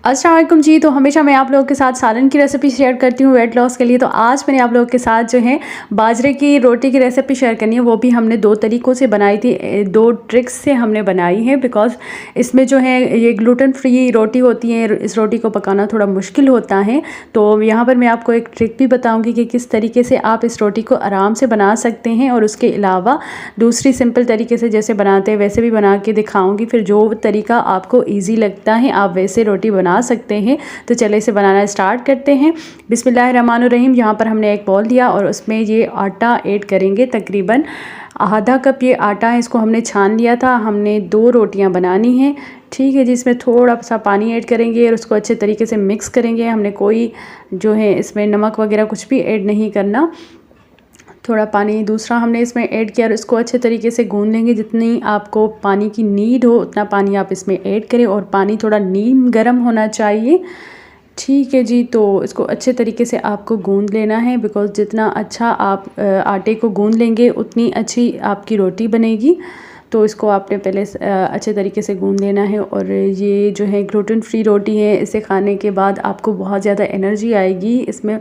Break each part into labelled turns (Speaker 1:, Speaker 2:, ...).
Speaker 1: अस्सलाम वालेकुम जी। तो हमेशा मैं आप लोगों के साथ सालन की रेसिपी शेयर करती हूँ वेट लॉस के लिए। तो आज मैंने आप लोगों के साथ जो है बाजरे की रोटी की रेसिपी शेयर करनी है। वो भी हमने दो तरीक़ों से बनाई थी, दो ट्रिक्स से हमने बनाई है। बिकॉज़ इसमें जो है ये ग्लूटेन फ्री रोटी होती है, इस रोटी को पकाना थोड़ा मुश्किल होता है। तो यहाँ पर मैं आपको एक ट्रिक भी बताऊँगी कि किस तरीके से आप इस रोटी को आराम से बना सकते हैं। और उसके अलावा दूसरी सिंपल तरीके से जैसे बनाते हैं वैसे भी बना के दिखाऊँगी। फिर जो तरीका आपको ईज़ी लगता है आप वैसे रोटी बना सकते हैं। तो चले इसे बनाना स्टार्ट करते हैं। बिस्मिल्लाहिर्रहमानिर्रहीम। यहाँ पर हमने एक बॉल लिया और उसमें ये आटा ऐड करेंगे। तकरीबन आधा कप ये आटा है, इसको हमने छान लिया था। हमने 2 रोटियां बनानी हैं, ठीक है जी। इसमें थोड़ा सा पानी ऐड करेंगे और उसको अच्छे तरीके से मिक्स करेंगे। हमने कोई जो है इसमें नमक वगैरह कुछ भी ऐड नहीं करना। थोड़ा पानी दूसरा हमने इसमें ऐड किया और इसको अच्छे तरीके से गूंद लेंगे। जितनी आपको पानी की नीड हो उतना पानी आप इसमें ऐड करें और पानी थोड़ा नीम गर्म होना चाहिए, ठीक है जी। तो इसको अच्छे तरीके से आपको गूंद लेना है। बिकॉज़ जितना अच्छा आप आटे को गूंद लेंगे उतनी अच्छी आपकी रोटी बनेगी। तो इसको आपने पहले अच्छे तरीके से गूंद लेना है। और ये जो है ग्लूटेन फ्री रोटी है, इसे खाने के बाद आपको बहुत ज़्यादा एनर्जी आएगी। इसमें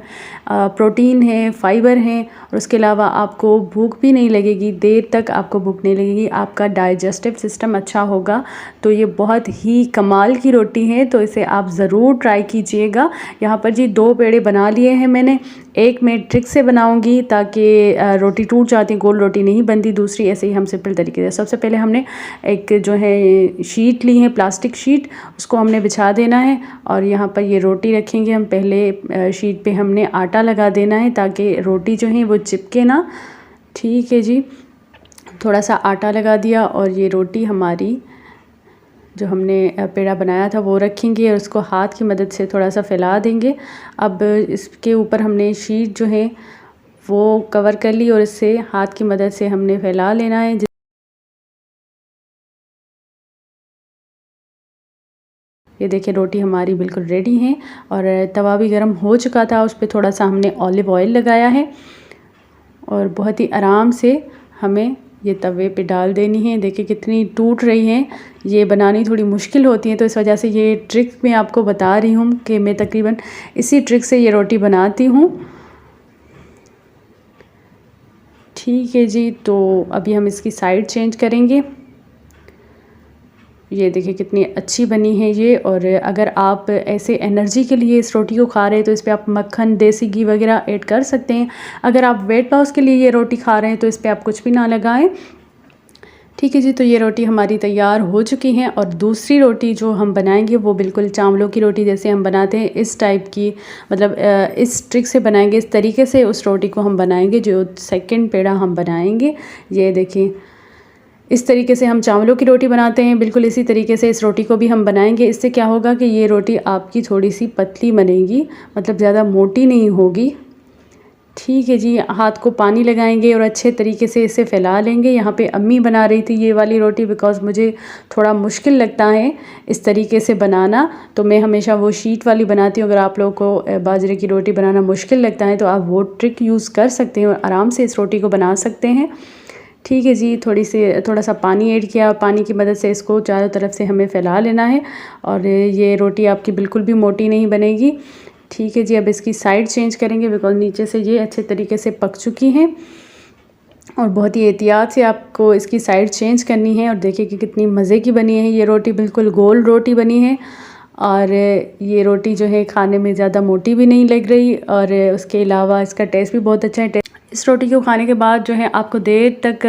Speaker 1: प्रोटीन है, फाइबर है और उसके अलावा आपको भूख भी नहीं लगेगी, देर तक आपको भूख नहीं लगेगी। आपका डाइजेस्टिव सिस्टम अच्छा होगा। तो ये बहुत ही कमाल की रोटी है, तो इसे आप ज़रूर ट्राई कीजिएगा। यहाँ पर जी 2 पेड़े बना लिए हैं मैंने। एक मैं ट्रिक से बनाऊँगी ताकि रोटी टूट जाती, गोल रोटी नहीं बनती। दूसरी ऐसे ही हम सिंपल तरीके से, सबसे पहले हमने एक जो है शीट ली है, प्लास्टिक शीट, उसको हमने बिछा देना है। और यहाँ पर ये रोटी रखेंगे हम। पहले शीट पे हमने आटा लगा देना है ताकि रोटी जो है वो चिपके ना, ठीक है जी। थोड़ा सा आटा लगा दिया और ये रोटी हमारी जो हमने पेड़ा बनाया था वो रखेंगे और उसको हाथ की मदद से थोड़ा सा फैला देंगे। अब इसके ऊपर हमने शीट जो है वो कवर कर ली और इससे हाथ की मदद से हमने फैला लेना है। ये देखिए रोटी हमारी बिल्कुल रेडी है और तवा भी गर्म हो चुका था। उस पर थोड़ा सा हमने ऑलिव ऑयल लगाया है और बहुत ही आराम से हमें ये तवे पे डाल देनी है। देखिए कितनी टूट रही हैं। ये बनानी थोड़ी मुश्किल होती है, तो इस वजह से ये ट्रिक मैं आपको बता रही हूँ कि मैं तकरीबन इसी ट्रिक से ये रोटी बनाती हूँ, ठीक है जी। तो अभी हम इसकी साइड चेंज करेंगे। ये देखिए कितनी अच्छी बनी है ये। और अगर आप ऐसे एनर्जी के लिए इस रोटी को खा रहे हैं तो इस पर आप मक्खन, देसी घी वगैरह ऐड कर सकते हैं। अगर आप वेट लॉस के लिए ये रोटी खा रहे हैं तो इस पर आप कुछ भी ना लगाएं, ठीक है जी। तो ये रोटी हमारी तैयार हो चुकी हैं। और दूसरी रोटी जो हम बनाएंगे वो बिल्कुल चावलों की रोटी जैसे हम बनाते हैं इस टाइप की, मतलब इस ट्रिक से बनाएंगे, इस तरीके से उस रोटी को हम बनाएंगे जो सेकंड पेड़ा हम बनाएंगे। ये देखिए इस तरीके से हम चावलों की रोटी बनाते हैं, बिल्कुल इसी तरीके से इस रोटी को भी हम बनाएंगे। इससे क्या होगा कि ये रोटी आपकी थोड़ी सी पतली बनेगी, मतलब ज़्यादा मोटी नहीं होगी, ठीक है जी। हाथ को पानी लगाएंगे और अच्छे तरीके से इसे फैला लेंगे। यहाँ पे अम्मी बना रही थी ये वाली रोटी, बिकॉज़ मुझे थोड़ा मुश्किल लगता है इस तरीके से बनाना, तो मैं हमेशा वो शीट वाली बनाती हूँ। अगर आप लोगों को बाजरे की रोटी बनाना मुश्किल लगता है तो आप वो ट्रिक यूज़ कर सकते हैं और आराम से इस रोटी को बना सकते हैं, ठीक है जी। थोड़ा सा पानी ऐड किया, पानी की मदद से इसको चारों तरफ से हमें फैला लेना है। और ये रोटी आपकी बिल्कुल भी मोटी नहीं बनेगी, ठीक है जी। अब इसकी साइड चेंज करेंगे बिकॉज नीचे से ये अच्छे तरीके से पक चुकी हैं और बहुत ही एहतियात से आपको इसकी साइड चेंज करनी है। और देखिए कि कितनी मज़े की बनी है ये रोटी, बिल्कुल गोल रोटी बनी है। और ये रोटी जो है खाने में ज़्यादा मोटी भी नहीं लग रही और उसके अलावा इसका टेस्ट भी बहुत अच्छा है। इस रोटी को खाने के बाद जो है आपको देर तक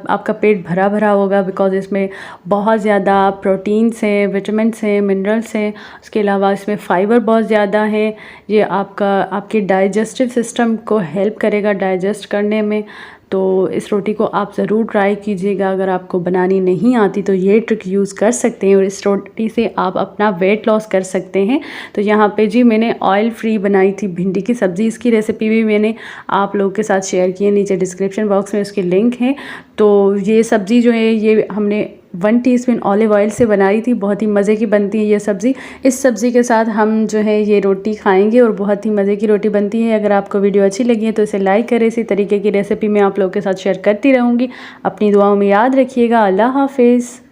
Speaker 1: आपका पेट भरा भरा होगा, बिकॉज़ इसमें बहुत ज़्यादा प्रोटीन्स हैं, विटामिन्स हैं, मिनरल्स हैं। उसके अलावा इसमें फ़ाइबर बहुत ज़्यादा है। ये आपके डाइजेस्टिव सिस्टम को हेल्प करेगा डाइजेस्ट करने में। तो इस रोटी को आप ज़रूर ट्राई कीजिएगा। अगर आपको बनानी नहीं आती तो ये ट्रिक यूज़ कर सकते हैं और इस रोटी से आप अपना वेट लॉस कर सकते हैं। तो यहाँ पे जी मैंने ऑयल फ्री बनाई थी भिंडी की सब्ज़ी, इसकी रेसिपी भी मैंने आप लोगों के साथ शेयर की है, नीचे डिस्क्रिप्शन बॉक्स में उसके लिंक है। तो ये सब्ज़ी जो है ये हमने 1 टीस्पून ऑलिव ऑयल से बनाई थी, बहुत ही मज़े की बनती है ये सब्ज़ी। इस सब्ज़ी के साथ हम जो है ये रोटी खाएंगे और बहुत ही मज़े की रोटी बनती है। अगर आपको वीडियो अच्छी लगी है तो इसे लाइक करें। इसी तरीके की रेसिपी मैं आप लोगों के साथ शेयर करती रहूँगी। अपनी दुआओं में याद रखिएगा। अल्लाह हाफिज़।